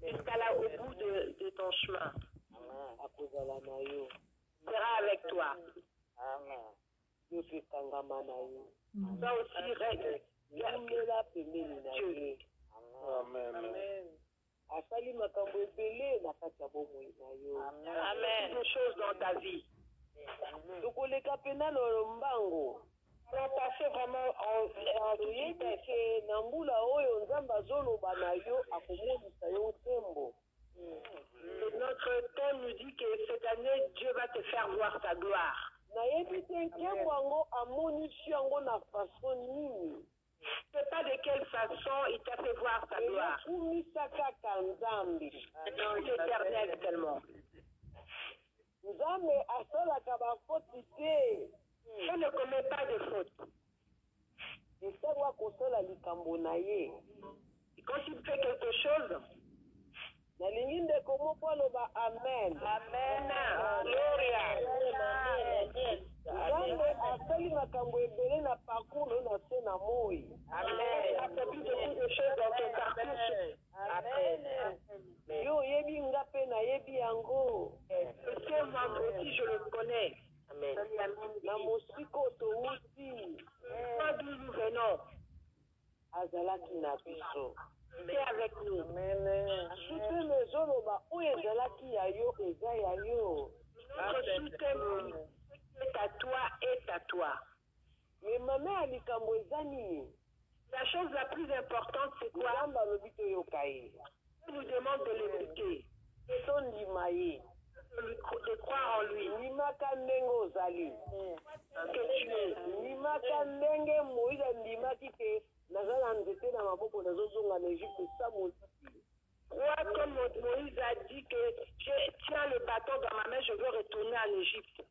Jusqu'à là, au bout de ton chemin. Sera avec toi. Toi aussi, règle. Dieu. Amen. Amen. Des choses dans ta vie. On a passé vraiment en notre thème nous dit que cette année, Dieu va te faire voir sa gloire. Je ne sais pas de quelle façon il t'a fait voir sa gloire. L'éternel tellement. Je ne commets pas de faute. Et quand il fait quelque chose, Amen. Amen. Gloria. Amen. Il a accompli beaucoup de choses dans ton parcours. Amen. Ce vendredi, je le connais. Amen. D'où nous venons. C'est avec nous. Notre soutien est à toi, est à toi. La chose la plus importante, c'est quoi? On nous demande de l'écouter. De croire en lui. Que tu es. Crois comme Moïse a dit que je tiens le bâton dans ma main, je veux retourner en Égypte.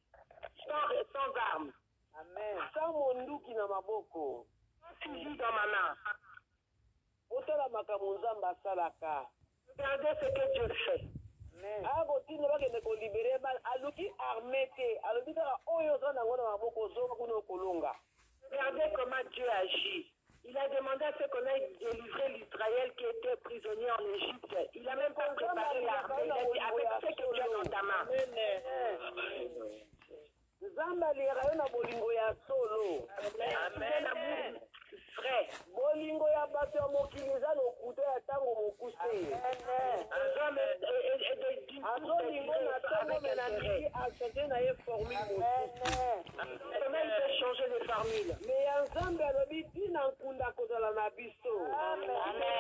Sans armes. Amen. Sans fusil dans ma main. Regardez ce que Dieu fait. Regardez comment Dieu agit. Il a demandé à ce qu'on ait délivré l'Israël qui était prisonnier en Égypte. Il a même pas préparé l'armée. Il a dit avec ce que tu as dans ta main. Amen. Amour vrai. Comment il peut changer les formules?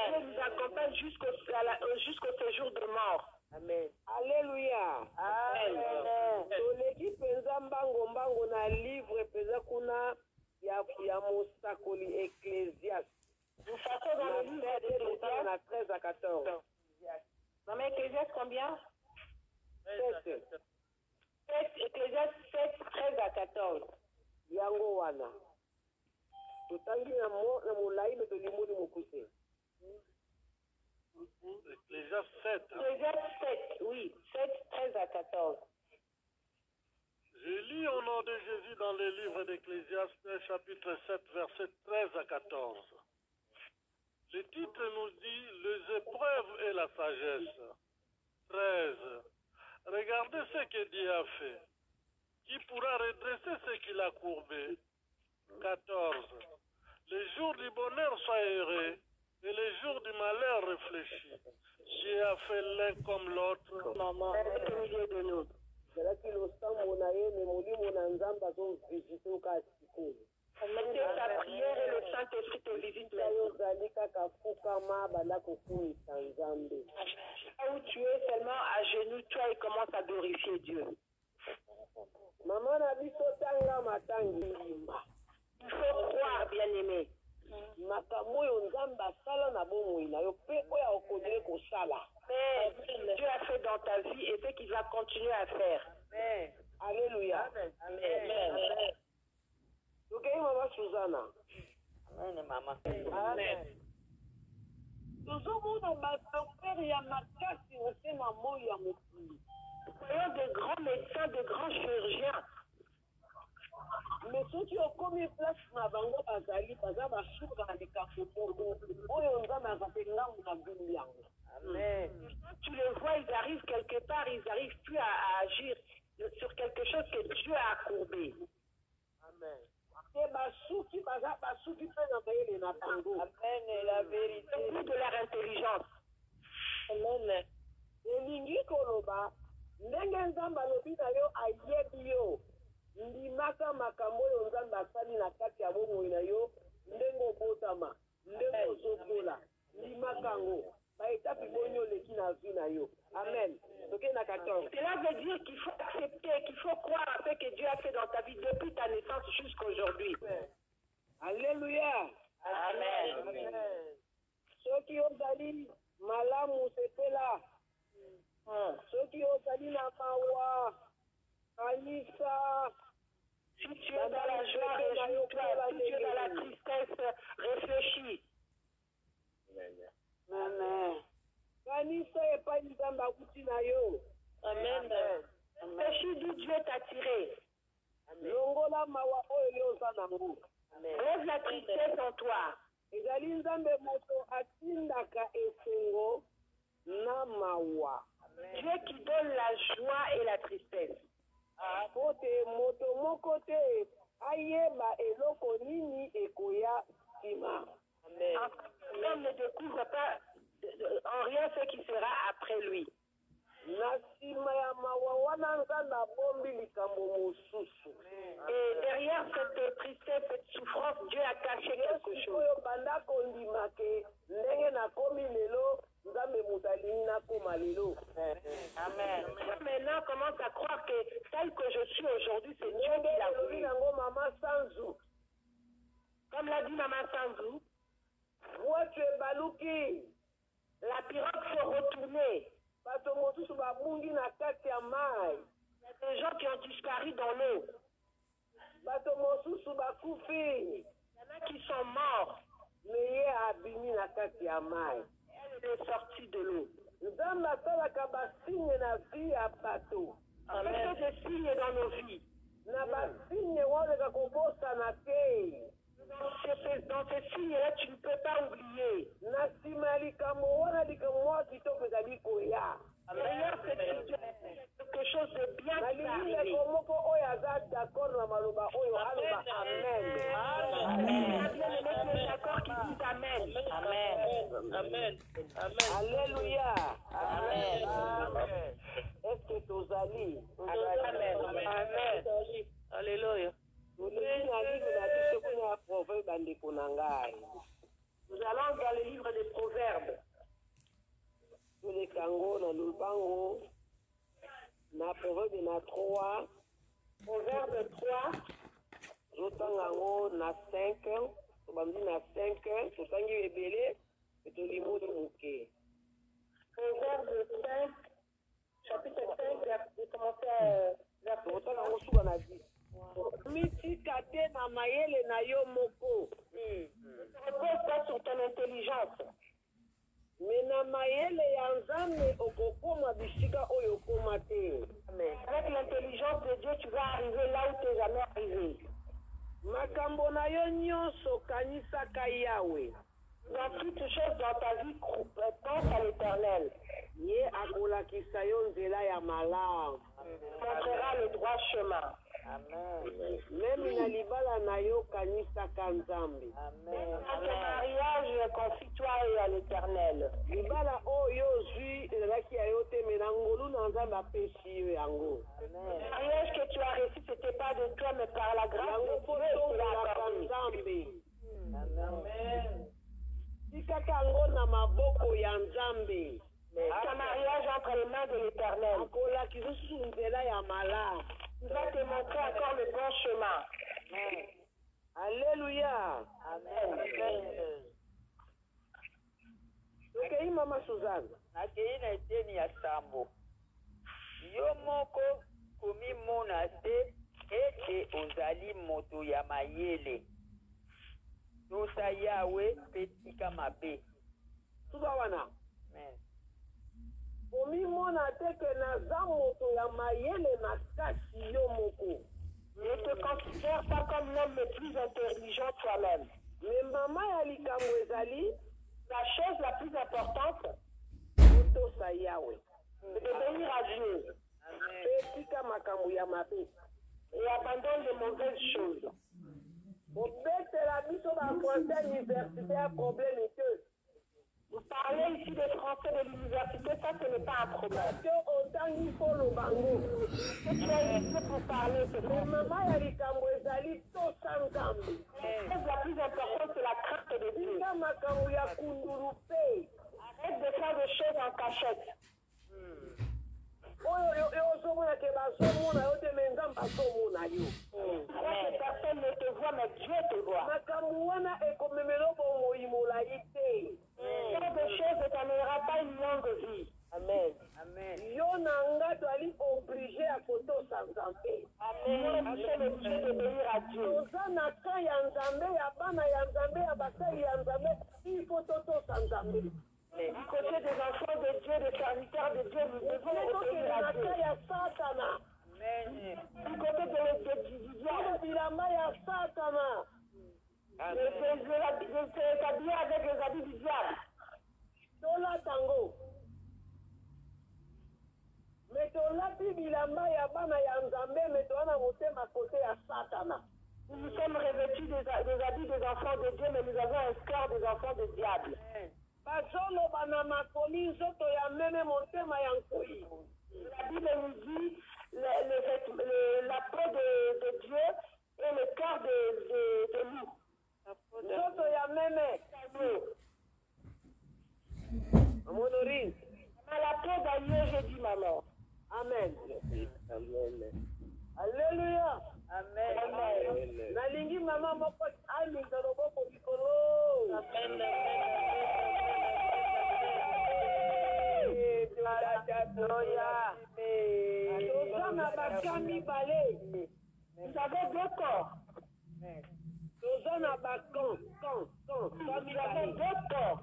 Dieu nous accompagne jusqu'au séjour de mort. Amen. Alléluia. Amen. Nous passons dans le livre d'Ecclésiaste 13 à 14. Dans Ecclésiaste combien? 7. Ecclésiaste 7, 13 à 14. Yangowana. Ecclésiaste 7. Ecclésiaste 7, oui. 7, 13 à 14. Je lis au nom de Jésus dans le livre d'Ecclésiaste, chapitre 7, versets 13 à 14. Le titre nous dit « Les épreuves et la sagesse ». 13. Regardez ce que Dieu a fait. Qui pourra redresser ce qu'il a courbé? 14. Les jours du bonheur soient heureux et les jours du malheur réfléchis. Dieu a fait l'un comme l'autre. Maman, est au milieu de nous. Mettez ta prière et le Saint-Esprit te visite maintenant. Là où tu es seulement à genoux, toi, et commence à glorifier Dieu. Il faut croire, bien-aimé. Mais Dieu a fait dans ta vie et ce qu'il va continuer à faire. Alléluia. Amen. Ok, maman Susanna. Amen, maman. Amen. Voyons de grands médecins, de grands chirurgiens. Mais soki okomi place na bango bazali baza basuka na likambo moko oyo nzambe azate ngambo na bino yango. Amen. Tu les vois, ils arrivent quelque part, ils n'arrivent plus à agir sur quelque chose que Dieu a accordé. Amen. Et basuki baza basuki pe na bayele na bango. Amen, la vérité. C'est de leur intelligence. Amen. Elingi koloba ndenge nzambe alobi na yo ayebi yo ndimaka makambo oyo nzambe asali na kati ya bomoi na yo ndenge obotama ndenge ozokola ndimaka yango baetape bonyo oleki na vie na yo. Amen. Cela veut dire qu'il faut accepter, qu'il faut croire à ce que Dieu a fait dans ta vie depuis ta naissance jusqu'à aujourd'hui. Alléluia. Amen. Soki ozali malamu sepela. Soki ozali na mawa kanisa. Si tu es dans la joie, réjouis-toi. Si tu es dans la tristesse, réfléchis. Amen. Kanisa epai nzambe akuti na yo. Amen. Réfléchis d'où Dieu t'a tiré. Longola mawa oyo yo oza nango. Lève la tristesse en toi. Ezali nzambe moto atindaka esengo na mawa. Dieu qui donne la joie et la tristesse. Pote moto moko te ayeba eloko nini ekoya sima. L'homme ne découvre pas en rien ce qui sera après lui. Et derrière cette tristesse, cette souffrance, Dieu a caché quelque chose. Amen. Maintenant, commence à croire que tel que je suis aujourd'hui, c'est Dieu qui l'a voulu. Comme l'a dit Maman Sanzou, la pirogue s'est retournée. Il y a des gens qui ont disparu dans l'eau. Il y en a qui sont morts. Elle est sortie de l'eau. Amen. Faites des signes dans nos vies. Dans ces signes-là, tu ne peux pas oublier. D'ailleurs, c'est quelque chose de bien qui va arriver. D'accord qui disent Amen. Amen. Amen. Amen. Alléluia. Amen. Est-ce que tu as dit? Amen. Amen. Alléluia. Nous allons dans le livre des Proverbes. Tous les kangos, dans le bango, na Proverbe na 3. Proverbe 3. Jotangango na 5. Tobamdi na 5. Totangi ebele. Et to limo de mouke. Proverbe 5. Chapitre 5. J'ai commencé à. Jotangango suba na 10. Mitikate na mayele na yo moko. Repose pas sur ton intelligence. Mais na mayele ya nzambe okokoma bisika oyo okoma te. Avec l'intelligence de Dieu, tu vas arriver là où tu n'es jamais arrivé. Makambo na yo nyonso kanisaka Yawe. Dans toute chose dans ta vie, pense à l'Éternel. Ye akolakisa yo nzela ya malamu. Montrera le droit chemin. Amen. Même na libala na yo kanisaka nzambe. Amen. Dans ton mariage, confie-toi à l'Éternel. Libala oyo zui elaki ya yo te mena ngolu na nzambe apesi yo yango. Amen. Le mariage que tu as reçu, c'était pas de toi, mais par la grâce de Dieu. Amen. Tikaka yango na maboko ya nzambe. Un mariage entre les mains de l'Éternel. Akolakisa susu nzela ya malamu. Il va te montrer encore le bon chemin. Amen. Alléluia. Amen. Ok, Maman Suzanne. Nakei na eteni ya sambo. Yo moko komi mona te ete ozali moto ya mayele. Tosa Yawe pe tika mabe. Tuba wana. Amen. Omi mona teke na za moto ya mayele na kasi yo moko. Ne te considère pas comme l'homme le plus intelligent toi-même. Mais maman Yalikambo Ezali, la chose la plus importante, c'est d'obéir à Dieu. Et abandonne les mauvaises choses. Vous parlez ici des Français de l'université, ça ce n'est pas un problème. Tu es ici pour parler, c'est bon. La plus importante, c'est la crainte de Dieu. Arrête de faire des choses en cachette. Personne ne te voit, mais Dieu te voit. Faire des choses ne t'amènera pas une longue vie. Amen. Amen. Obligé à photo sans Amen. C'est le Dieu d'obéir à Dieu. Du côté des enfants de Dieu, des serviteurs de Dieu, nous devons obéir à Dieu. Du côté du diable, de s'établir avec les habits du diable. Nous sommes revêtus des habits des enfants de Dieu, mais nous avons un cœur des enfants du diable. La Bible nous dit la peau de Dieu et le cœur de nous. La peau d'agneau, j'ai dit maman. Amen. Alléluia. Amen. Nalingi maman moko ami loboko likolo. Amen. Nous avons deux corps. Nous avons deux corps.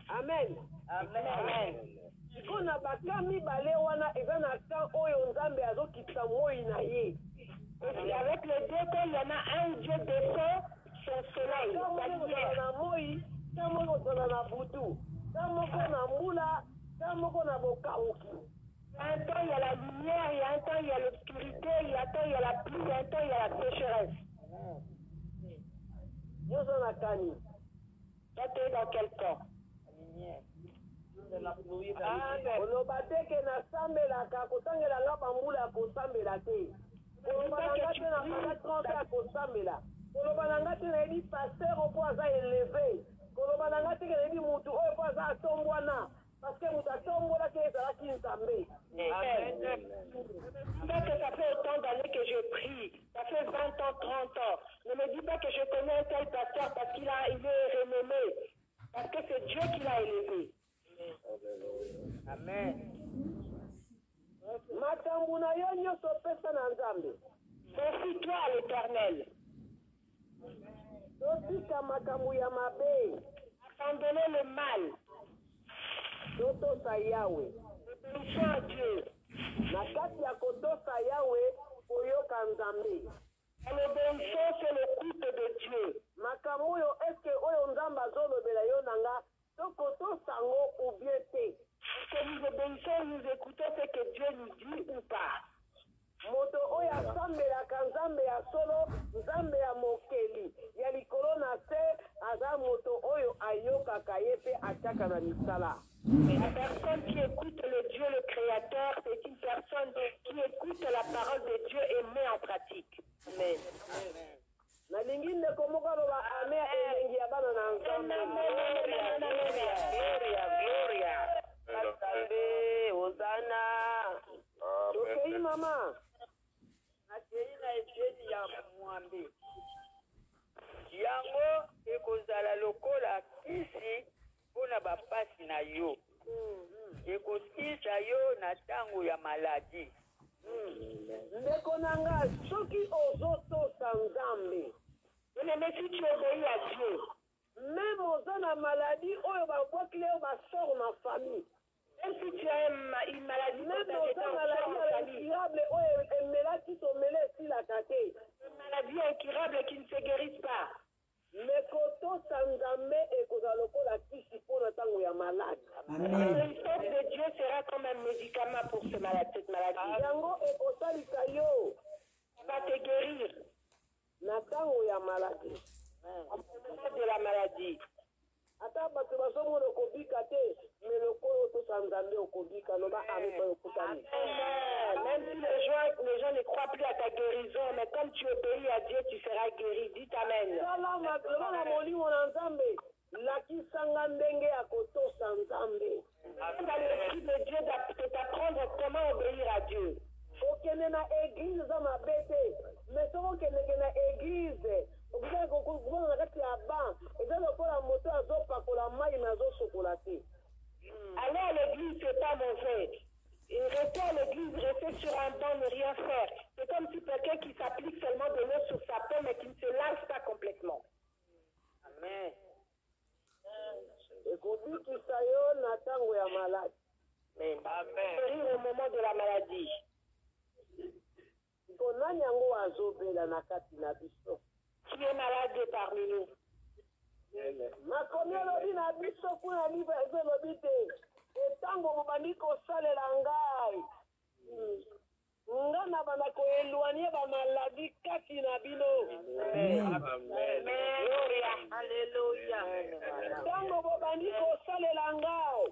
Amen. Amen. On a bakami balé wana ezana temps oyo nzambe azokitisa moi na ye. Et avec les deux corps, il y en a un Dieu descend son soleil. Na moi, tamoko na butu, tamoko na mbula, tamoko na bokauki. Un temps il y a la lumière, il y a un temps il y a l'obscurité, il y a un temps il y a la pluie, il y a un temps il y a la sécheresse. Dieu en a tani. Toi tu es dans quel temps? Olobateke na sambelaka kosambela bambula kosambela te. Olobananga te na mala 30 ya kosambela. Olobananga te na yebi pasteur opo aza élevé. Olobananga te na yebi mutu oyo po aza atombwana. Parce que mutu atombola ke ezalaki nzambe. Ça fait autant d'années que je prie. Ça fait 20 ans, 30 ans. Ne me dis pas que je connais un tel pasteur parce qu'il est renommé. Parce que c'est Dieu qui l'a élevé. Amen. Matambuna yo nyonso pesa na Nzambe. Confie-toi à l'Éternel. Totika makambo ya mabe. Abandonnez le mal. Totosa Yahweh. Obéissons à Dieu. Na kati ya kotosa Yahweh oyoka Nzambe. En obéissant sur l'écoute de Dieu. Makambo yo eske oyo Nzambe azolobela yo nanga tokotosa ngo ou bien te. Que nous obéissons, nous écoutons ce que Dieu nous dit ou pas. Moto oya sambelaka Nzambe ya solo, Nzambe ya mokeli. Ya likolo na se, aza moto oyo ayokaka ye pe ataka na misala. La personne qui écoute le Dieu, le Créateur, c'est une personne qui écoute la parole de Dieu et met en pratique. Amen. Na lingine komoka loba amen elengi ya bana na Nzambe. Gloria. Nzambe, Hosanna. Tokei mama. Atei na ejeni ya mwambe. Yango ekozala lokola kisi mpona bapasi na yo. Ekokisa yo na ntango ya maladi. Ndeko nanga soki ozotosa Nzambe. Mais si tu obéis à Dieu, même aux na maladie oyo babwaki leo basort na famille. Même si tu as une maladie, même dans maladie incurable, une maladie incurable qui ne se guérisse pas. Mais koto sangambe ekozaloko la kisi pour le temps où il y a malade. Le sort de Dieu sera comme un médicament pour cette maladie. Yango ekosalika yo. Il va te guérir. Na temps où il y a maladie. De la maladie. Ata bato bazomona okobika te, mais lokolo tosanzambe okobika loba ame okutani. Même si les gens ne croient plus à ta guérison, mais comme tu obéis à Dieu, tu seras guéri. Dis amen. Loba na molimo na Nzambe, lakisanga ndenge ya kotosa Nzambe. Dans l'esprit de Dieu de t'apprendre comment obéir à Dieu. Okende na église za mabete, mais soko okende na église. Aller à l'église, c'est pas mauvais. Et rester à l'église, rester sur un banc, ne rien faire. C'est comme si quelqu'un qui s'applique seulement de l'eau sur sa peau, mais qui ne se lave pas complètement. Amen. Guérir au moment de la maladie. Qui est malade parmi nous? Ngana bana ko eloigner ba maladie kati na bino. Alléluia. Tango bobandi ko salela ngai.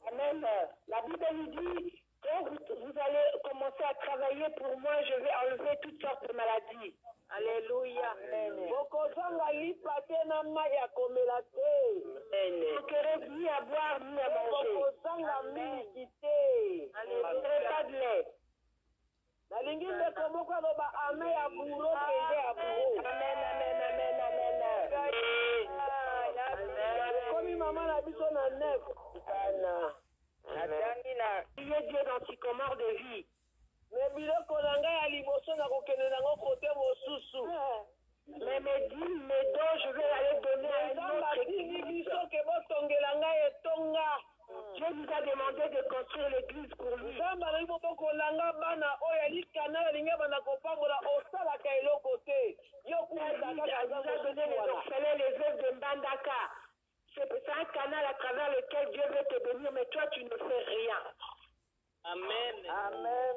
Amen. La Bible dit, quand vous allez commencer à travailler pour moi, je vais enlever toutes sortes de maladies. Alléluia. Bokozanga lipa te na mai ya komela te. Vous n'aurez ni à boire ni à manger. Bokozanga miliki te. Vous n'aurez pas de lait. Nalingi ndeko moko aloba ame ya buro kende ya buro. Amen, amen, amen, amen. Komi mama na biso na nef. Priez Dieu dans sycomore de vie. Mais biloko na ngai ya liboso na kokende nango kote mosusu. Mais mes dîmes, mes dons, je vais aller donner à un autre église. Dieu nous a demandé de construire l'église pour lui. Il nous a donné les orphelins, les veuves de Mbandaka. C'est un canal à travers lequel Dieu veut te bénir, mais toi tu ne fais rien. Amen. Amen.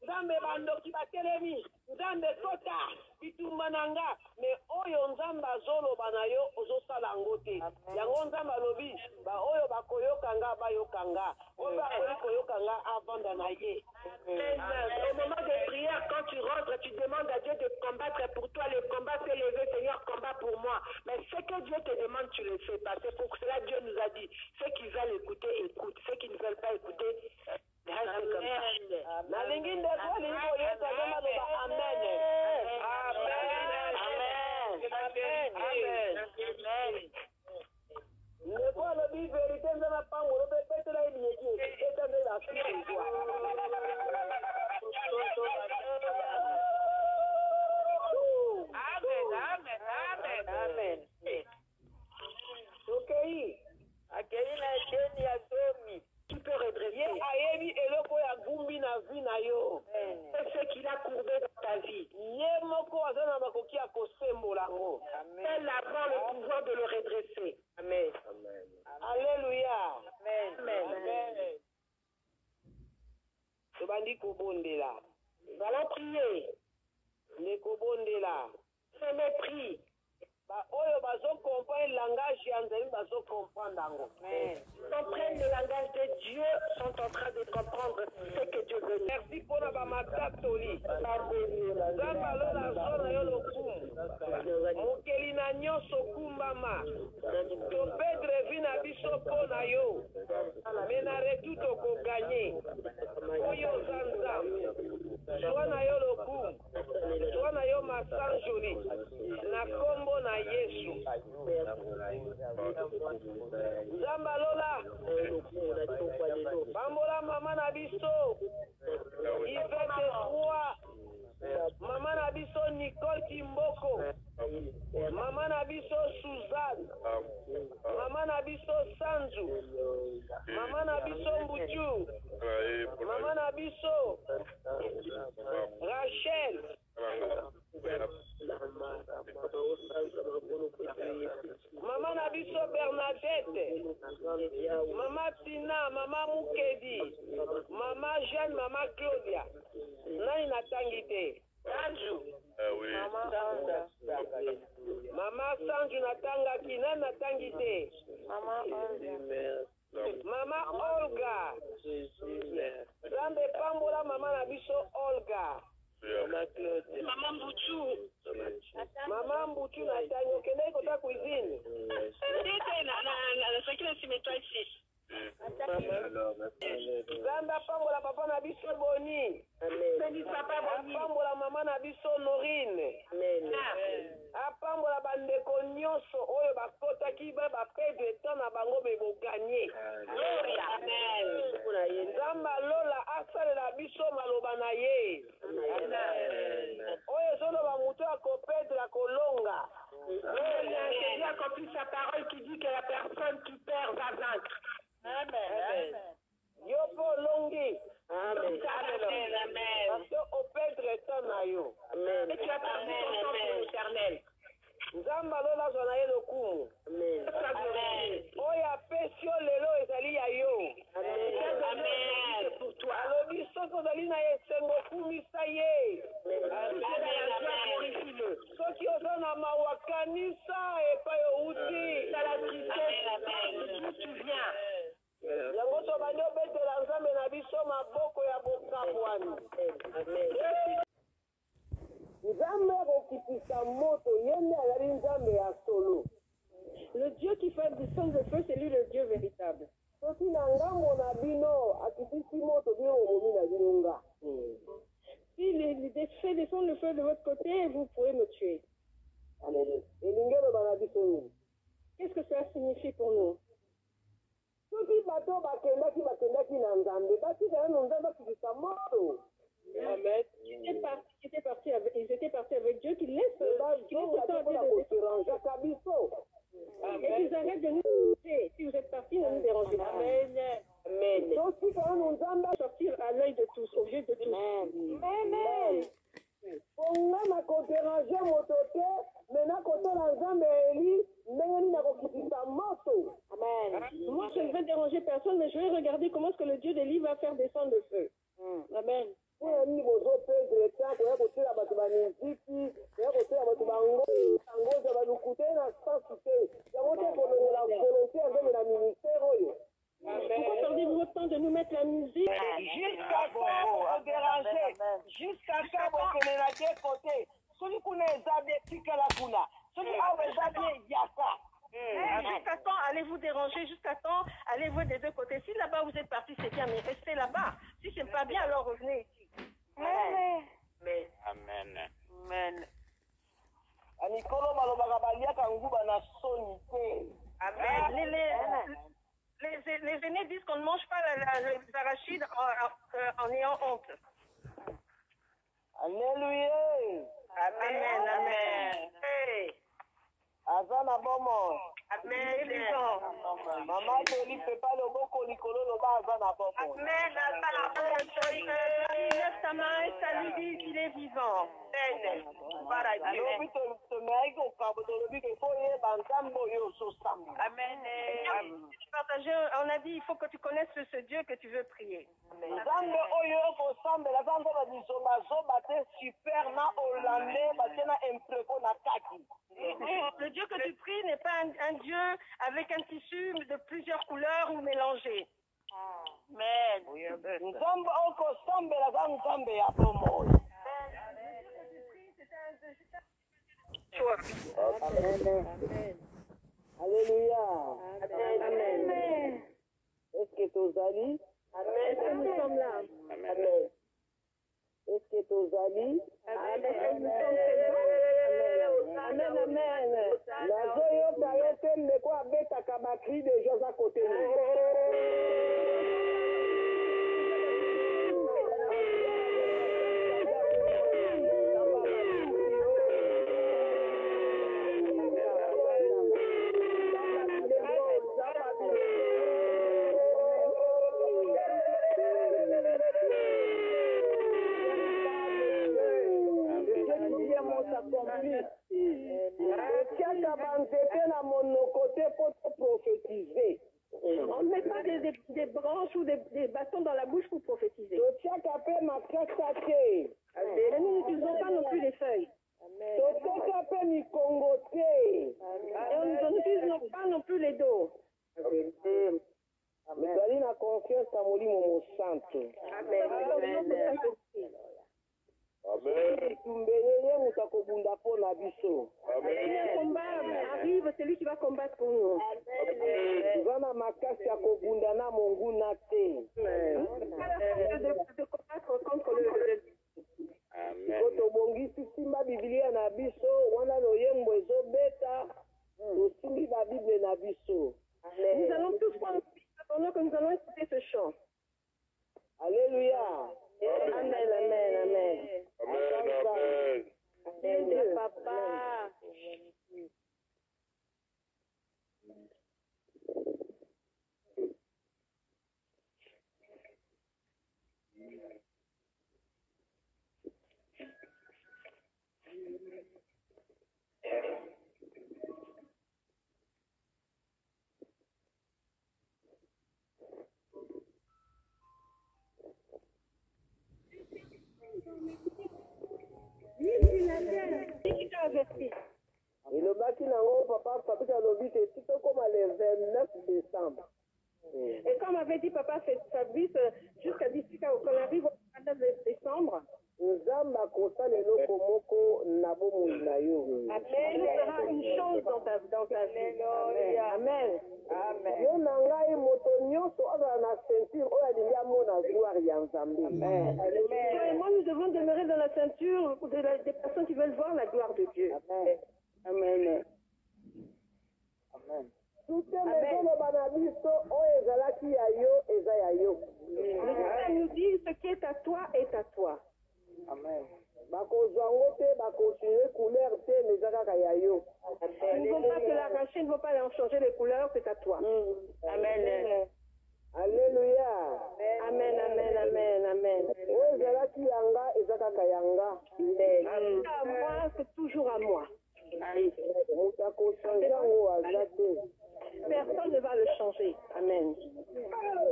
Nzambe bandoki batelemi, Nzambe kota bitumananga, mais oyo Nzambe azoloba na yo ozosala yango te. Yango Nzambe alobi, ba oyo bakoyokanga bayokanga, oyo bakoyokanga avanda na ye. Au moment de prière, quand tu rentres, tu demandes à Dieu de combattre pour toi. Le combat s'est levé, Seigneur, combat pour moi. Mais ce que Dieu te demande, tu le fais pas. C'est pour cela que Dieu nous a dit, ceux qui veulent écouter, écoutent. Ceux qui ne veulent pas écouter, reste comme ça. Nalingi ndeko lingo yote kama loba amen. Amen. Ndeko alobi verite nzana pango lobe petela ibiyeki. Eta nzela afiki kwa. Amen. Okay. Akeli na jeni ya domi. Tu peux redresser. Ayebi eloko ya gumbi na vie na yo. C'est ce qu'il a courbé dans ta vie. Ye moko azana makoki ya kosembola ngo. Elle a le pouvoir de le redresser. Amen. Alléluia. Amen. Tobandi kobondela. Nous allons prier. Nekobondela. C'est mépris. Ba oyo bazo comprendre langage ya Nzambe bazo comprendre ngo. Comprennent le langage de Dieu, sont en train de comprendre ce que Dieu veut. Merci pour la matatoli. Zamba lola zona yo lokumu. Mokeli na nyonso kumbama. To pedre vina biso pona yo. Mena retu to ko gagner. Oyo zanza. Zona yo lokumu. Zona yo masanjoli. Na kombo na Yesu. Zamba lola. Bambola mama na biso. Yvette Roy. Mama na biso Nicole Kimboko. Mama na biso Suzanne. Mama na biso Sanju. Mama na biso Mbuchu. Mama na biso Rachel. Mama na biso Bernadette. Mama Tina, Mama Mukedi. Mama Jeanne, Mama Claudia. Nani natangi te? Sanju. Mama Sanju natangaki. Nani natangi te? Mama Olga. Zambe pambola mama na biso Olga. Mama Mbuchu. Mama Mbuchu natangi. Okende kota cuisine. Zamba pambola papa na biso Boni. Apambola mama na biso Norine. Apambola bandeko nyonso oyo bakotaki bapedre temps na bango beboganye. Nzamba Lola asalela biso maloba na ye. Oyo ezoloba mutu akopedre akolonga. C'est Dieu a compris sa parole qui dit que la personne qui perd va vaincre. Amen. Yopo longi. Amen. Parce qu'au perdre temps na yo. Et tu as perdu ton temps pour l'éternel. Nzamba Lola zonaye lokumu. Amen. Oya pesio lelo ezali ya yo. Amen. Pour toi. Alobi soko ozali na esengo kumisa ye. Soki oza na mawa kanisa epai outi. Tu viens. Yango tobandi obetela Nzambe na biso maboko ya bokabwani. Nzambe akokitisa moto yende azali Nzambe ya solo. Le Dieu qui fait descendre le feu, c'est lui le Dieu véritable. Soki na ngambo na bino akitisi moto bino omomi na bino nga. Si fait descendre le feu de votre côté, vous pourrez me tuer. Elingelo bana biso nini? Qu'est-ce que cela signifie pour nous? Soki bato bakendaki na Nzambe batikala na Nzambe akitisa moto. Amen. Ils étaient partis avec Dieu qui laisse le temps de et qu'ils arrêtent de nous déranger. Si vous êtes partis, ne nous dérangez pas. Amen. Donc, si nous allons sortir à l'œil de tous, au lieu de tous. Amen. Ponga na kodéranger moto te, mena kotala Nzambe eli, ndenge na kokitisa moto. Amen. Moi, je ne vais déranger personne, mais je vais regarder comment est-ce que le Dieu d'Élie va faire descendre le feu. Amen. Ni bozo pedre ta ko kotela bato ba nziki, ko kotela bato bango, ngoza ba lukute na sensité. Ya moto ko la volonté avec la ministère oyo. Pourquoi perdez-vous votre temps de nous mettre la musique? Jusqu'à ça, déranger. Jusqu'à ça, vous connaissez la deux côtés. Celui qui est zabé, pique la kuna. Celui qui est zabé, yaka. Jusqu'à temps, allez-vous déranger? Jusqu'à temps, allez-vous des deux côtés? Si là-bas vous êtes parti, c'est bien, mais restez là-bas. Si c'est pas bien, alors revenez ici. Amen. Amen. Anikolo malobaka baliaka nguba na soni te. Amen. Les aînés disent qu'on ne mange pas les arachides en ayant honte. Alléluia. Amen. Hey. Azana bomo. Amen. Maman Doli peut pas le beau colicolo le bas azana bomo. Amen. Lève ta main et salue, dit qu'il est vivant. Amen. On a dit il faut que tu connaisses ce Dieu que tu veux prier. Le Dieu que tu pries n'est pas un Dieu avec un tissu de plusieurs couleurs ou mélangé. Amen. Amen. Alléluia. Amen. Est-ce que tu as dit? Amen. Nous sommes là. Amen. Est-ce que tu as dit? Amen. Amen. Nazoyo bayote ndeko abeta kabakri de gens à côté. totiaka banzete na monoko te mpo toprophétiser. On ne met pas des branches ou des bâtons dans la bouche pour prophétiser. totiaka mpe makasa te. Et nous n'utilisons pas non plus les feuilles. toteka mpe mikongo te. Et nous n'utilisons pas non plus les dos. ezali na confiance ya molimo mosantu. tumbele ye moto akobunda mpo na biso. Le combat arrive, c'est lui qui va combattre pour nous. toza na makasi ya kobunda na monguna te. De combattre contre le... po tobongisi simba biblia na biso wana loyembo ezobeta tosimbi babible na biso. Nous allons tous prendre pendant que nous allons écouter ce chant. Alléluia. Amen, amen, amen. Amen. Amen, papa. elobaki nango papa Fabrice alobi te ti tokoma le 29 décembre. Et comme avait dit papa Fabrice, jusqu'à d'ici qu'on arrive au 29 décembre, nzambe akosala eloko moko na bomoi na yo. il fera une chose dans ta vie. Amen. Amen. yo na ngai moto nyonso azala na ceinture oyo alingi amona gloire ya nzambe. Toi et moi, nous devons demeurer dans la ceinture des personnes qui veulent voir la gloire de Dieu. Amen. tute mezoloba na biso oyo ezalaki ya yo eza ya yo. Le Seigneur nous dit ce qui est à toi est à toi. bakozwa ngo te bakontinue couleur te mais eza kaka ya yo. Ils ne vont pas te l'arracher, ils ne vont pas en changer les couleurs, c'est à toi. Amen. Alléluia. Amen, amen, amen, amen. oyo ezalaki yanga eza kaka yanga. À moi, c'est toujours à moi. moto akochange yango aza te. Personne ne va le changer. Amen.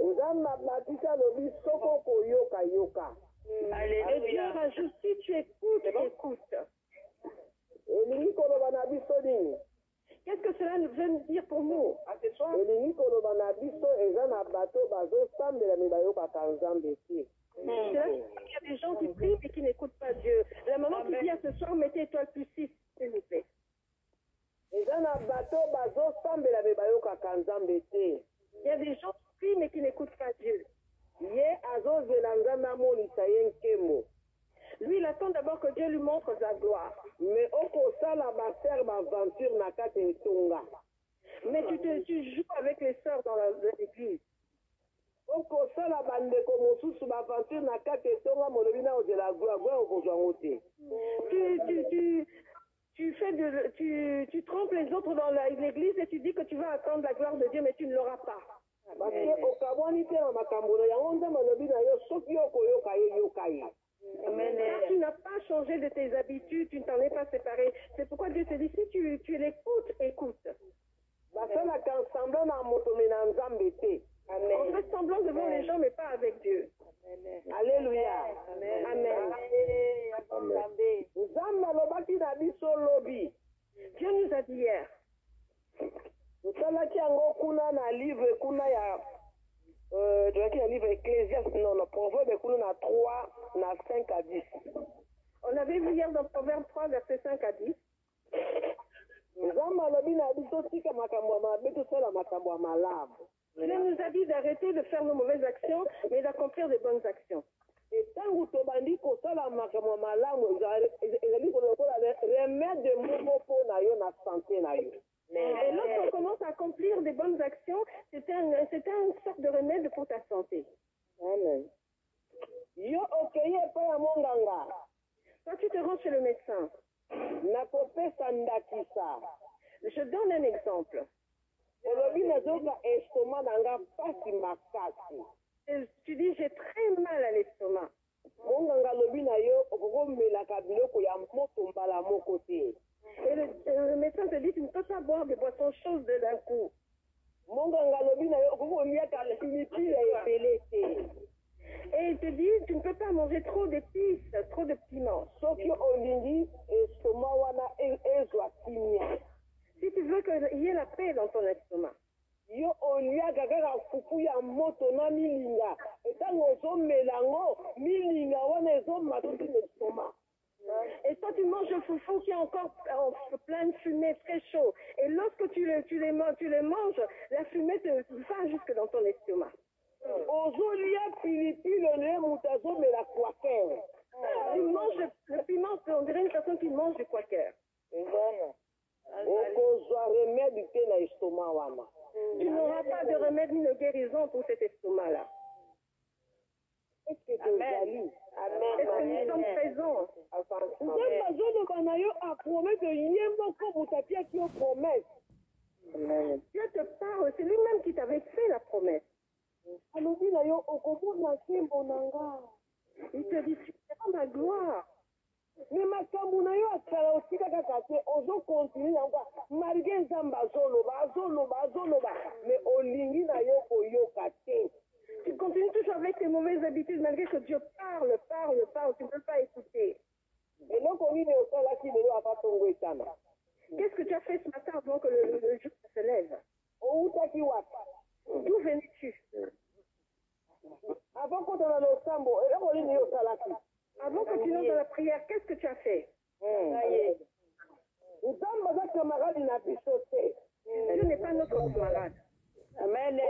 nzambe abatisi alobi soko koyoka yoka. Et Dieu rajoute, si tu écoutes, écoute. elingi koloba na biso nini? Qu'est-ce que cela veut nous dire pour nous? elingi koloba na biso eza na bato bazosambela me bayokaka nzambe te. C'est là qu'il y a des gens qui prient et qui n'écoutent pas Dieu. La maman qui dit à ce soir, mettez étoile plus 6, s'il vous plaît. eza na bato bazosambela me bayokaka nzambe te. Il y a des gens qui prient mais qui n'écoutent pas Dieu. ye azozela nzambe amonisa ye nkemo. Lui, il attend d'abord que Dieu lui montre sa gloire. me okosala basere baventure na kati etonga. Mais tu joues avec les sœurs dans l'église. okosala bandeko mosusu baventure na kati etonga molobi na ozela gloire okozwa ngo te. Tu trompes les autres dans l'église et tu dis que tu vas attendre la gloire de Dieu, mais tu ne l'auras pas. parce que okabwani te na makambo na yango nzambe alobi na yo soki okoyoka ye yoka ye. Car tu n'as pas changé de tes habitudes, tu ne t'en es pas séparé. C'est pourquoi Dieu te dit, si tu l'écoutes, écoute. basalaka semblant na moto me na nzambe te. On fait semblant devant les gens, mais pas avec Dieu. Alléluia. Amen. nzambe alobaki na biso lobi. Dieu nous a dit hier, totalaki yango kuna na livre kuna ya toyaki na livre ecclésiaste non proverbe kuna na 3 na 5 à 10. on avait vu hier dans Proverbe 3, versets 5 à 10. nzambe alobi na biso tika makambo ya mabe tosala makambo ya malamu. Dieu nous a dit d'arrêter de faire nos mauvaises actions, mais d'accomplir de bonnes actions. etango tobandi kosala makambo ya malamu ezali kolokola remède moko mpo na yo na santé na yo. Et lorsqu'on commence à accomplir des bonnes actions, c'était une sorte de remède pour ta santé. Amen. yo okeye epai ya monganga. Quand tu te rends chez le médecin, nakopesa ndakisa. je donne un exemple. olobi nazoka estomac na nga pasi makasi. Tu dis, j'ai très mal à l'estomac. monganga alobi na yo okokomelaka biloko ya moto mbala moko te. boire des boissons chaudes d'un coup. Et il te dit, tu ne peux pas manger trop d'épices, trop de piments. Si tu veux qu'il y ait la paix dans ton estomac. Et toi, tu manges le foufou qui est encore plein de fumée, très chaud. Et lorsque tu les manges, la fumée te va jusque dans ton estomac. Tu manges le piment, on dirait une personne qui mange du quaker. Tu n'auras pas de remède ni de guérison pour cet estomac-là. Est-ce que nous sommes présents? Dieu te parle, c'est lui-même qui t'avait fait la promesse. Il te dit, tu verras ma gloire. Mais ma kambunayo akala osika kakate ozo continue yango malgré nzamba azoloba mais olingi na yo koyoka te. Tu continues toujours avec tes mauvaises habitudes malgré que Dieu parle, tu ne peux pas écouter. Qu'est-ce que tu as fait ce matin avant que le jour se lève? D'où venais-tu? Avant que tu entres dans la prière, qu'est-ce que tu as fait? Dieu n'est pas notre camarade. Amen.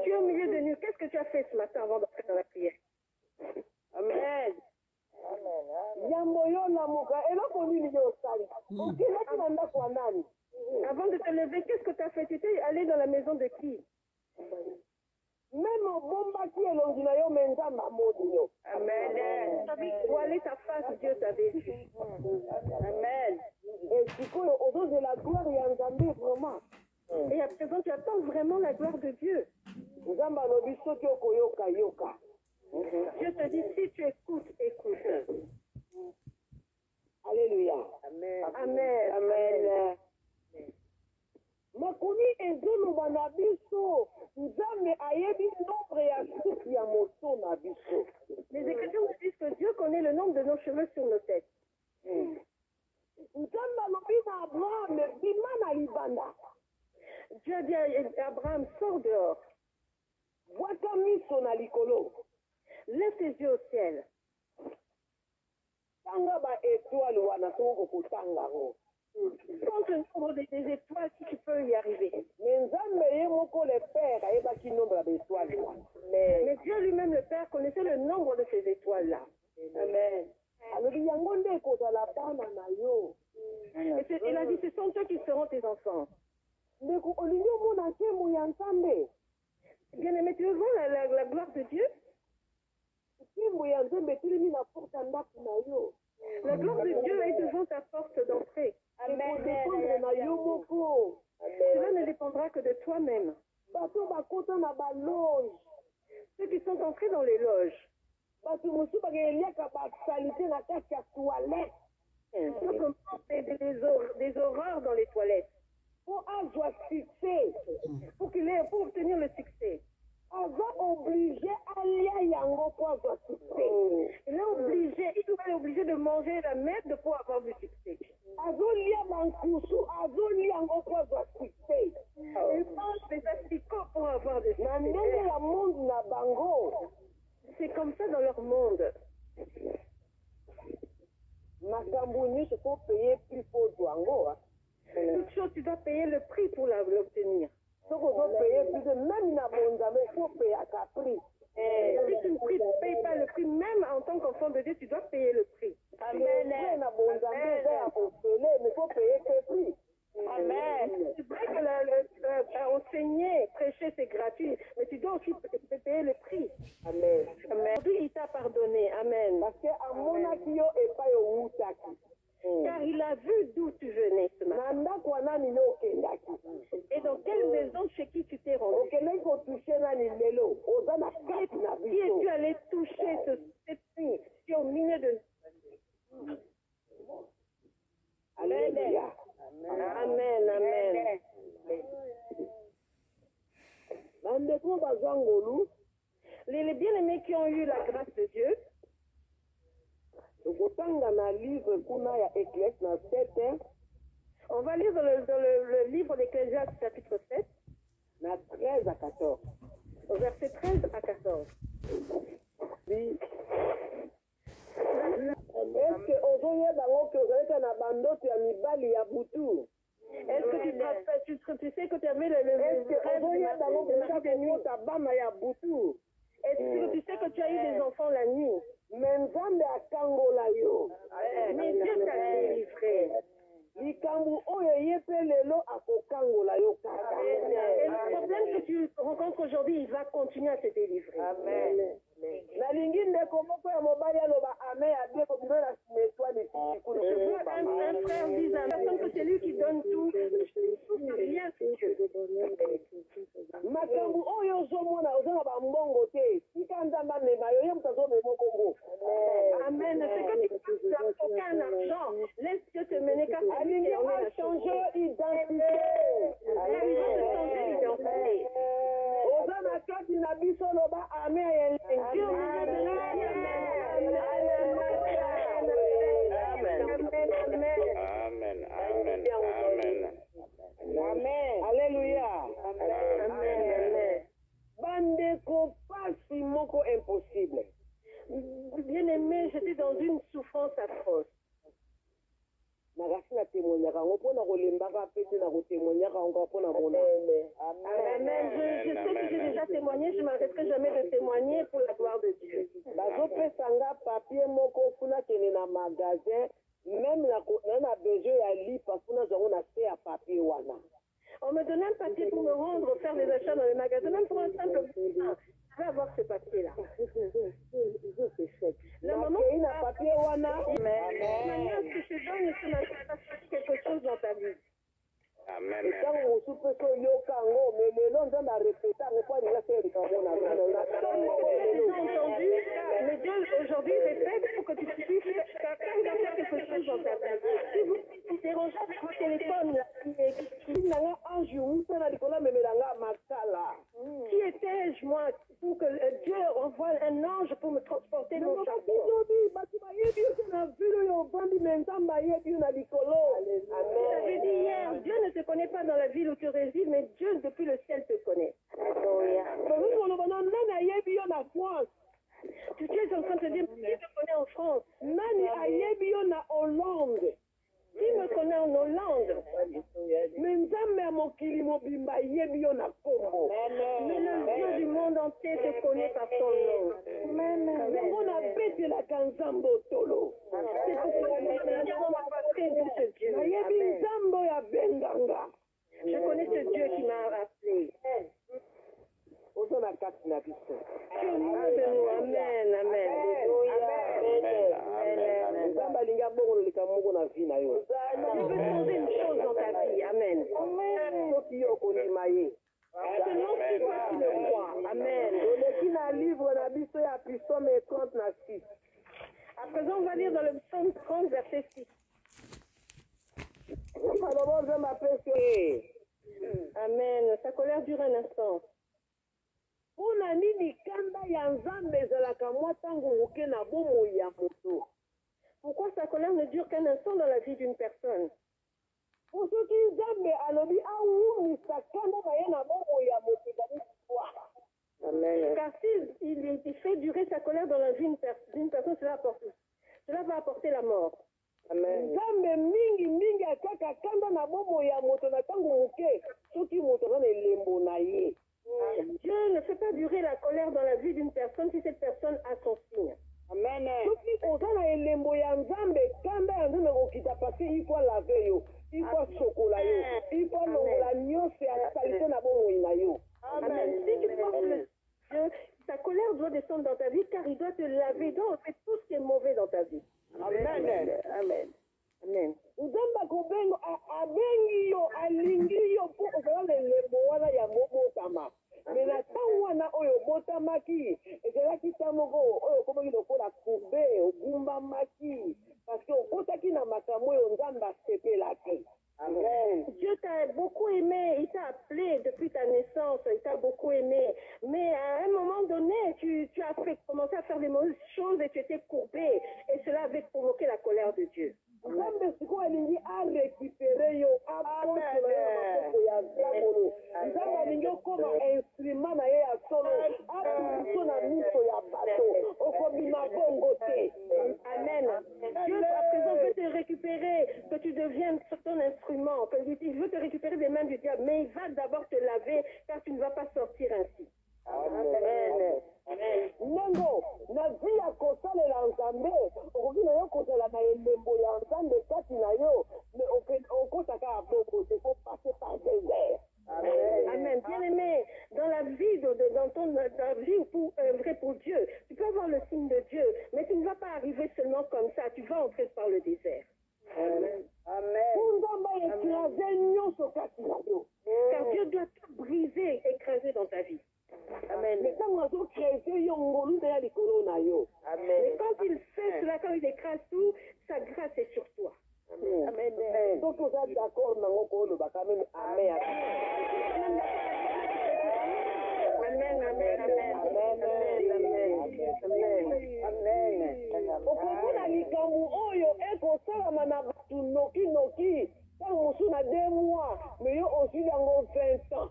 Tu es au milieu de nous. Qu'est-ce que tu as fait ce matin avant d'entrer dans la prière? Amen. Avant de te lever, qu'est-ce que tu as fait? Tu étais allé dans la maison de qui? Même au bomba qui est l'onginayo menzamba modio. Amen. Tu avais voilé ta face, Dieu t'avait vu. Amen. Et du coup, au dos de la gloire, il y a un Zambé vraiment. Et à présent, tu attends vraiment la gloire de Dieu. Dieu te dit, si tu écoutes, écoute. Alléluia. Amen. Amen. Amen. Makuni ezolo banabiso nzambe ayebi nombre ya suki ya moto na biso. Les Écritures nous disent que Dieu connaît le nombre de nos cheveux sur nos têtes. Nzambe alobi na Abraham bima na libanda. Dieu a dit à Abraham, sors dehors. Waka miso na likolo. Lève tes yeux au ciel. Tanga ba étoile wana toko kutanga ho. Compte le nombre des étoiles si tu peux y arriver. Mais Dieu lui-même, le Père, connaissait le nombre de ces étoiles-là. Amen. Et il a dit, ce sont eux qui seront tes enfants. Bien aimé, tu veux voir la gloire de Dieu? La gloire de Dieu est devant ta porte d'entrée. Amen. Cela ne dépendra que de toi-même. Ceux qui sont entrés dans les loges. Des horreurs dans les toilettes. Pour obtenir le succès. Il est obligé de manger la merde pour avoir du succès. Il mange des asticots pour avoir du succès. C'est comme ça dans leur monde. Toute chose, tu dois payer le prix pour l'obtenir. Si tu ne payes pas le prix, même en tant qu'enfant de Dieu, tu dois payer le prix. Amen. Amen. C'est vrai que enseigner, prêcher, c'est gratuit, mais tu dois aussi payer le prix. Amen. Aujourd'hui, il t'a pardonné. Amen. Car il a vu d'où tu venais ce matin. Et dans quelle maison chez qui tu t'es rendu? Qui es-tu allé toucher cette nuit? Tu es au milieu de... Amen. Fangolu. Les bien-aimés qui ont eu la grâce de Dieu. On va lire dans le livre d'Ecclésiaste chapitre 7. 13 à 14. Au verset 13 à 14. Oui. Est-ce que ozoyeba ngoke ozalaka na bandoto ya mibali ya butu? Est-ce que tu sais que tu avais le est-ce que ozoyeba ngoke ozalaka kota bana ya butu? Est-ce que tu sais que tu as eu des enfants la nuit? Mais Nzambe akangola yo. Mais Dieu t'a délivré. Likambu oyo ye pe lelo akokangola yo kaka. Et le problème que tu rencontres aujourd'hui, il va continuer à te délivrer. Amen. Nalingi ndeko moko ya mobali aloba amen abie ko bino na simetwa ni sikulu. Je vois un frère dire à personne que c'est lui qui donne tout. Rien c'est Dieu. Makambu oyo ozomona ozanga ba mbongo te. Tika nzamba mema yo ye mutazo memo kongo. Amen. C'est que tu n'as aucun argent. Laisse Dieu te mener car c'est lui qui a changé identité. Il va te changer l'identité. Ozana kati na biso loba amen. Dieu vous aime. Amen. Amen. Amen. Alléluia. Amen. Bandeko pasi moko impossible. Bien aimé, j'étais dans une souffrance atroce. Nakasi na témoignaka ngo mpona kolembaka pete na kotémoignaka ngo mpona mona. Amen. Je sais que j'ai déjà témoigné, je ne m'arrêterai jamais de témoigner pour la gloire de Dieu. Bazopesanga papier moko kuna kene na magasin, même na besoin ya lipa kuna zango na se ya papier wana. On me donnait un papier pour me rendre, faire des achats dans les magasins, même pour un simple point. Je vais avoir ce papier-là. Le moment où na papier wana, manière que je te donne, tu m'as fait quelque chose dans ta vie. Amen. Et quand on soupe so yoka ngo, mais le long de la répéter, on peut dire que c'est comme on a entendu, mais Dieu aujourd'hui répète pour que tu puisses faire quelque chose dans ta vie. Si vous dérangez avec vos téléphones, qui étais-je moi pour que Dieu envoie un ange pour me transporter dans sa vie? J'avais dit hier, Dieu ne te connaît pas dans la ville où tu résides, mais Dieu depuis le ciel te connaît. Tu es en train de te dire, Dieu te connaît en France. Qui me connaît en Hollande? Mais le Dieu du monde entier te connaît par ton nom. C'est pourquoi je connais ce Dieu qui m'a appelé. Amen, amen. Je veux changer une chose dans ta vie. Amen. Seulement c'est toi qui le crois. Amen. À présent, on va lire dans le psaume 30, verset 6. Amen. Sa colère dure un instant. Pourquoi sa colère ne dure qu'un instant dans la vie d'une personne? Car s'il fait durer sa colère dans la vie d'une personne, cela va apporter la mort. Amen. Dieu ne fait pas durer la colère dans la vie d'une personne si cette personne a son signe. Amen. Amen. Si tu penses que Dieu, ta colère doit descendre dans ta vie car il doit te laver, il doit enlever tout ce qui est mauvais dans ta vie. Amen. Amen. Amen. Dieu t'a beaucoup aimé, il t'a appelé depuis ta naissance, il t'a beaucoup aimé. Mais à de Dieu. Nzambe sikoyo alingi arécupere yo apotolo ya maboko ya diabolo. Nzambe alingi okoma instrument na ye ya solo apuso na miso ya bato okobima bongo te. Amen. Dieu à présent veut te récupérer, que tu deviennes ton instrument, il veut te récupérer des mains du diable, mais il va d'abord te laver car tu ne vas pas sortir ainsi. Amen. Nengo na vi ya kosalela nzambe okoki na yo kozala na elembo ya nzambe kati na yo mais okotaka ya bongo te faut passer par des airs. Amen. Bien-aimé, dans la vie, dans ta vie pour œuvrer pour Dieu, tu peux avoir le signe de Dieu, mais tu ne vas pas arriver seulement comme ça, tu vas entrer par le désert. Amen. Car Dieu doit tout briser, écraser dans ta vie. Amen. Mais quand il fait cela, quand il écrase tout, sa grâce est sur toi. Amen. Donc vous êtes d'accord, amen. Okomona likambo oyo ekosalama na bato noki ntango mosusu na 2 mois mais yo osili yango 20 ans.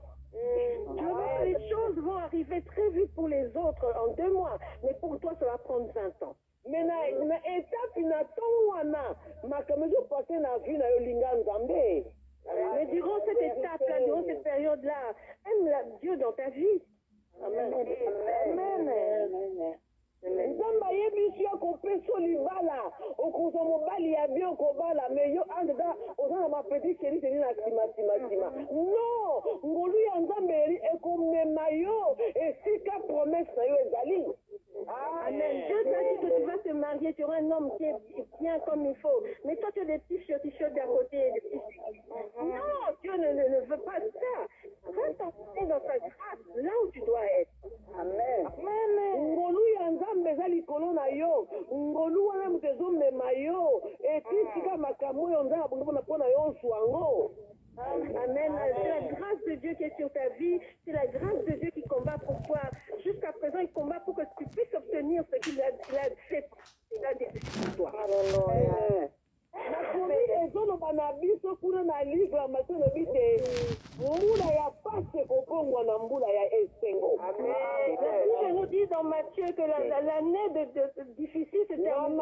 Les choses vont arriver très vite pour les autres en 2 mois, mais pour toi ça va prendre 20 ans. Mais na étape na ntongo wana makambo ezopase na vie na yo linga nzambe. Mais durant cette étape-là, durant cette période-là, aime Dieu dans ta vie. Amen. Nzambe ayebi biso ya kopesa libala okozwa mobali ya bien okobala mais yo andeda oza na mapeti chéri na nsima non ngolu ya nzambe ekomema yo esika promesse na yo ezali. Amen. Dieu t'a dit que tu vas te marier, tu auras un homme qui est bien comme il faut. Mais toi, tu as des petits chiotichots d'à côté. Non, Dieu ne veut pas ça. Va t'enfermer dans sa grâce, là où tu dois être. Amen. Ngolu ya nzambe eza likolo na yo. Ngolu wana moto ezomema yo. Etisika makambo oyo nzambe abongi mpona yo ozwa yango. Amen. C'est la grâce de Dieu qui est sur ta vie. C'est la grâce de Dieu qui combat pour toi. Jusqu'à présent, il combat pour que tu puisses obtenir ce qu'il a fait pour toi. Nakomi ezoloba na biso kuna na livre ya Matthieu lobi te mbula ya pase kobongwa na mbula ya esengo. Je nous dis dans Matthieu que l'année difficile se termine.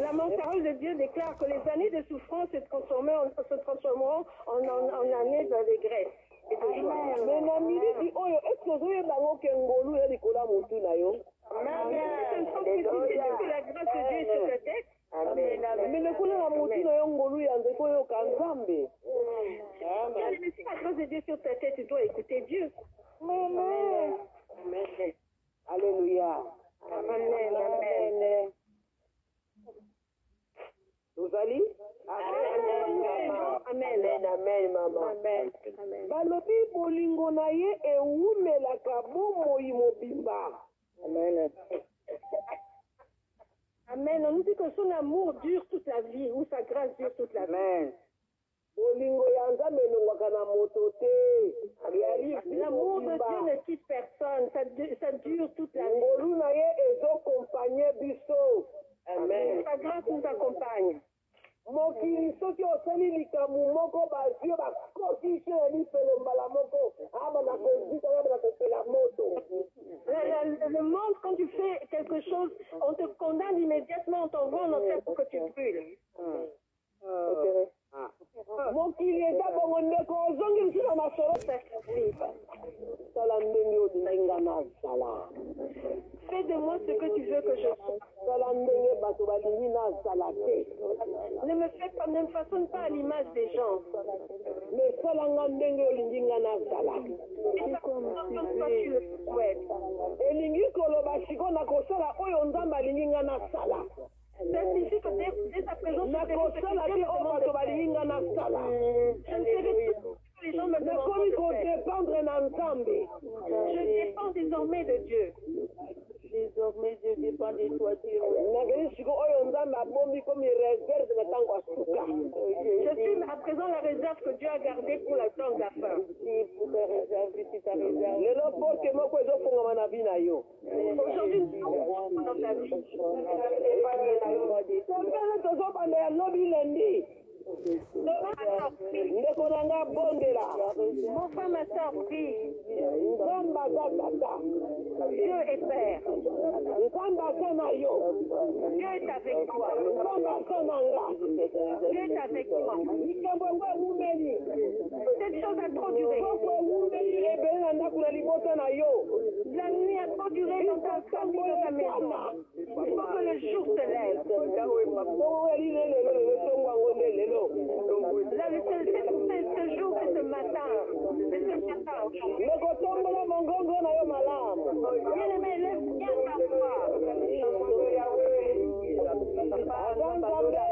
La parole de Dieu déclare que les années de souffrance se transformeront en années d'allégresse. Mais na miliki oyo est-ce ozoyeba ngo ke ngolu ya likolo ya motu na yo? La grâce de Dieu est sur ta tête. Mais lekolo ya motu na yo ngolu ya nzeko oyo ka nzambe. Si la grâce de Dieu sur ta tête, tu dois écouter Dieu. Amen. Alléluia. Amen. Ozali? Amen, mama. Balobi bolingo na ye ewumelaka bomoi mobimba. Amen. On nous dit que son amour dure toute la vie, ou sa grâce dure toute la vie. Amen. Bolingo ya nzambe elongwaka na moto te. L'amour de Dieu ne quitte personne, ça dure toute la vie. Ngolu na ye ezokompagne biso. Amen. Sa grâce nous accompagne. Mokili soki osali likambo moko bazwi bakotise lipelo mbala moko aba na kozika aba na kopela moto. Le monde, quand tu fais quelque chose, on te condamne immédiatement, on t'envoie en enfer pour que tu brûles. Mokili eza bongo ndeko ozongi nsina masolo sala ndenge olinga na sala. Fais de moi ce que tu veux que je sois. Sala ndenge bato balingi na sala te. Ne me façonne pas à l'image des gens. Mais salanga ndenge olingi nga na sala. Comme toi tu le souhaites. Elingi koloba siko na kosala oyo nzambe alingi nga na sala. Ça signifie que dès à présent, je ne ferai plus ce que les gens me demandent. Je dépends désormais de Dieu. Désormais, Dieu dépend de toi, Dieu. Je suis à présent la réserve que Dieu a gardée pour le temps de la fin. Aujourd'hui, nous sommes dans ta vie. tokele tozobanda ya lobi lendi ndeko na nga bondela Mon frère, ma soeur, prie. nzambe aza tata Dieu est Père. nzambe aza na yo Dieu est avec toi. nzambe aza na nga Dieu est avec toi. likambo yango ewumeli Cette chose a trop duré. soko ewumeli ebele na ndako na libota na yo La nuit a trop duré dans ta famille, dans ta maison. Il faut que le jour se lève. oweli lelelo tongo yango nde lelo Là, ce jour, c'est ce matin. C'est ce matin. mekotombola mongongo na yo malamu Bien-aimé, lève bien ta voix. aza nzambe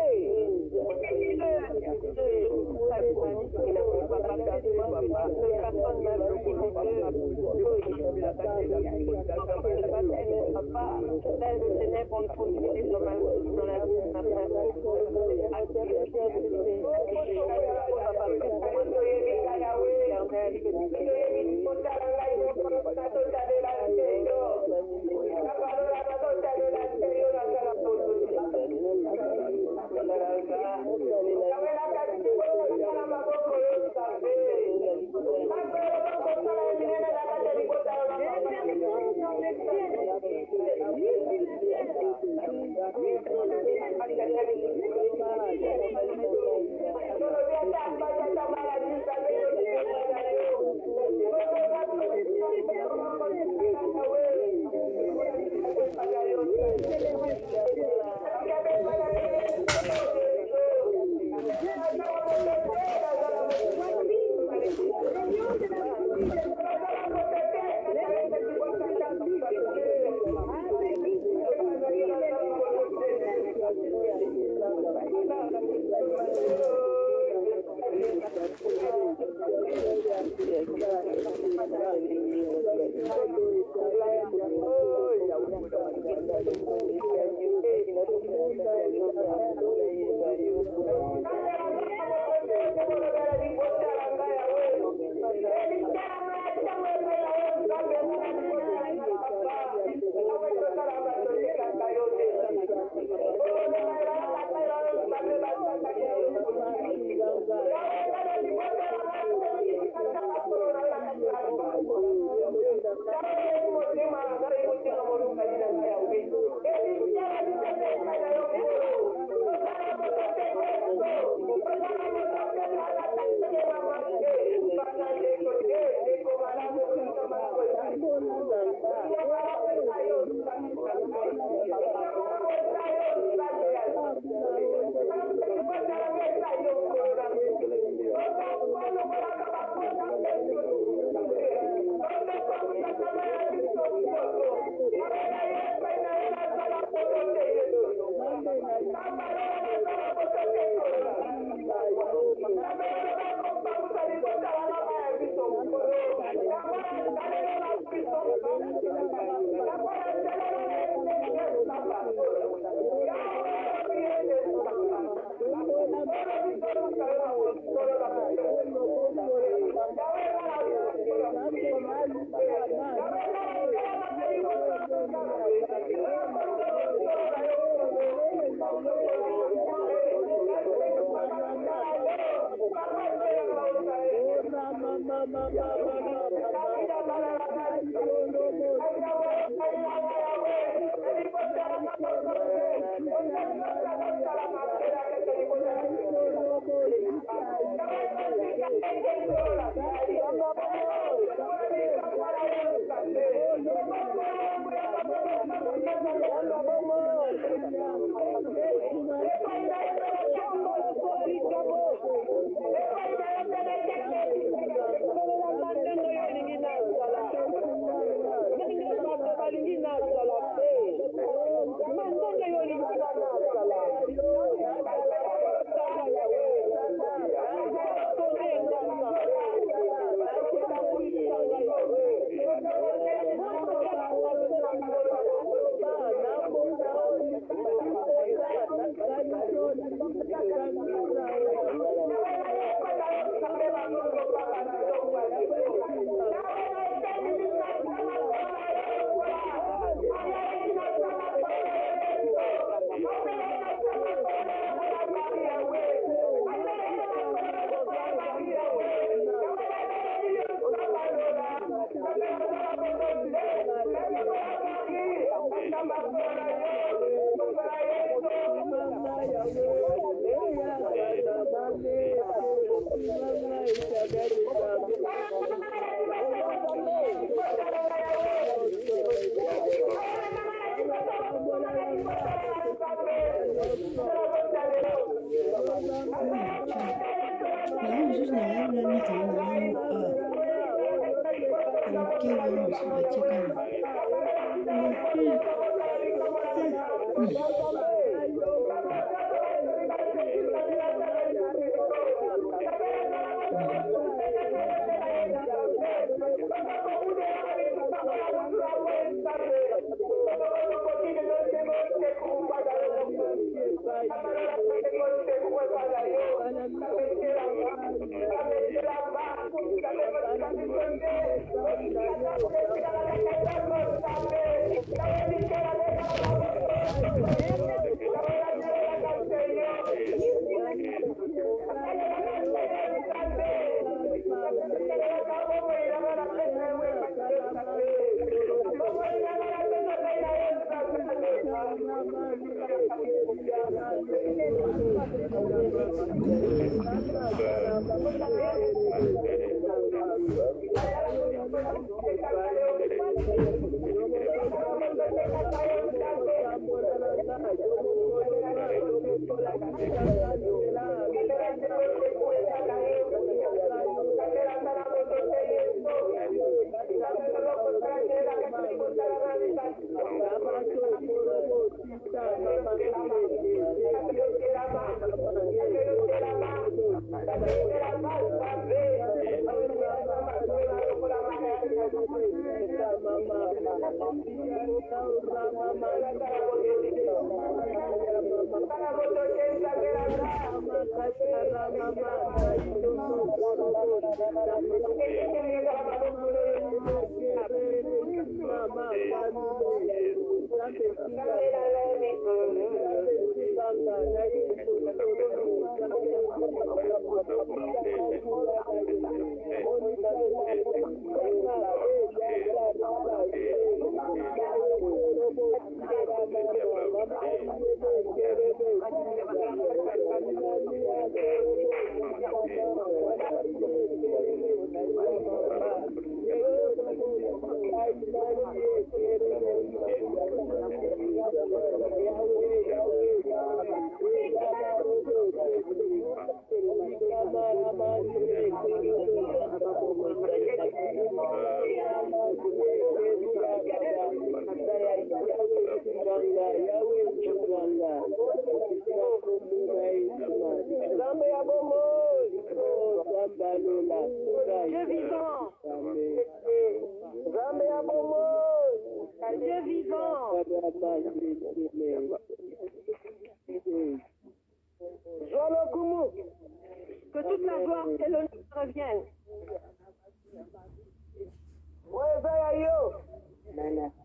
Que toute la gloire et l'honneur reviennent.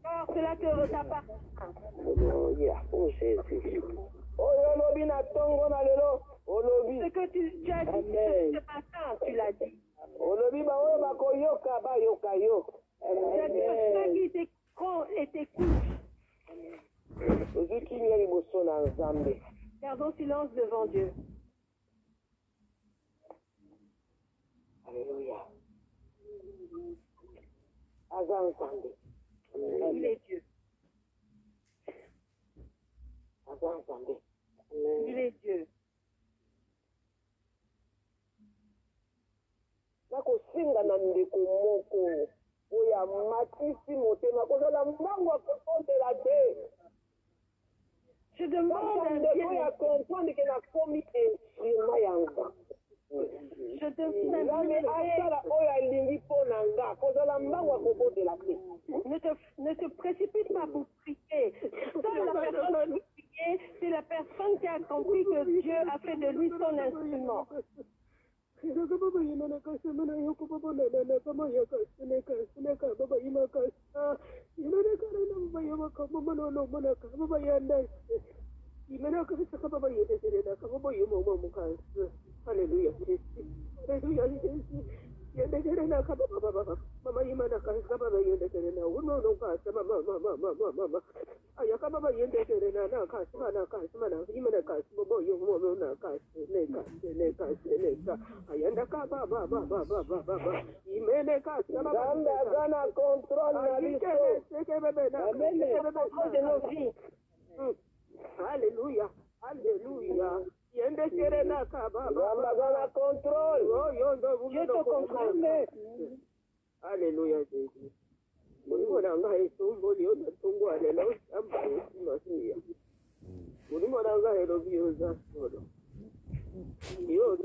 Car cela te t'appartient. Ce que tu as dit ce matin, tu l'as dit. Tu as dit que ceux qui t'écouteront et t'écoutent. Gardons silence devant Dieu. Alléluia. Il est Dieu. Il est Dieu. nakosinga na ndeko moko oyo amatisi motema kozala mbangu akokondela te. Je demande à Dieu oyo comprendre que nakomi instrument ya nga. Je demande asala oyo alingi mpo na nga kozala mbangu akokondela te. Ne te précipite pas pour prier. Seule la personne qui prie, c'est la personne qui a compris que Dieu a fait de lui son instrument. Alléluia. Alléluia. Alléluia. Rende serena kaba. Ramazana contrôle. Dieu te contrôle. Alléluia Jésus. Mulimo nanga esombo lio na tongo alelo amba masiya. Mulimo nanga elo bioza solo. Yo